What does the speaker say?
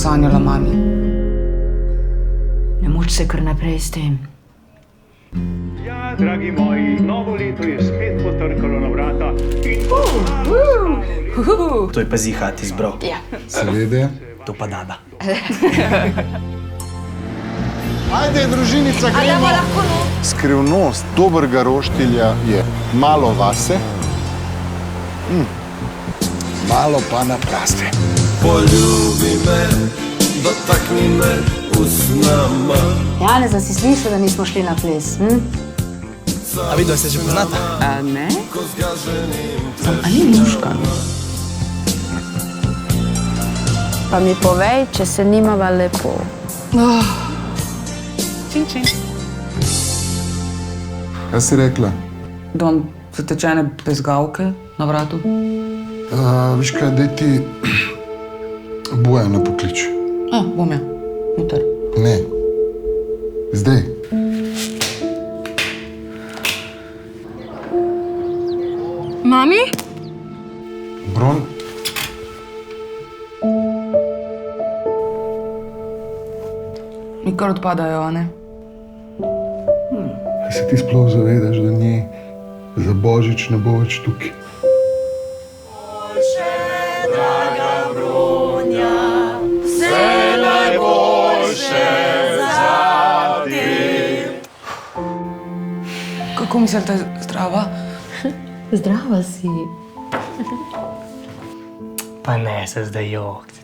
sanjala, mami. Ne moč se kar naprej s tem. Ja, dragi moji, novo leto je spet potrkalo na vrata in... To je pa Zihat izbral. Ja. Seveda. To pa Dada. Ajde, družinica, gremo! Skrivnost dobrega roštilja je malo vase, malo pa na praste. Poljubi me, dotakni me usnama. Janez, da si slišal, da nismo šli na ples, A vidva se že poznata? Ne? A ni muška? Pa mi povej, če se nimava lepo. Čin, čin. Kaj si rekla? Dom zatečene bezgavke na vratu. Viš kaj, daj ti Bojana poklič. Bom ja. Noter. Ne. Zdaj. Mami? Bron. Mi kar odpadajo, a ne? A se ti sploh zavedaš, da nje za Božič ne bo več tukaj? Kako mislite, zdrava? Zdrava si. Pa ne se zdaj jokti.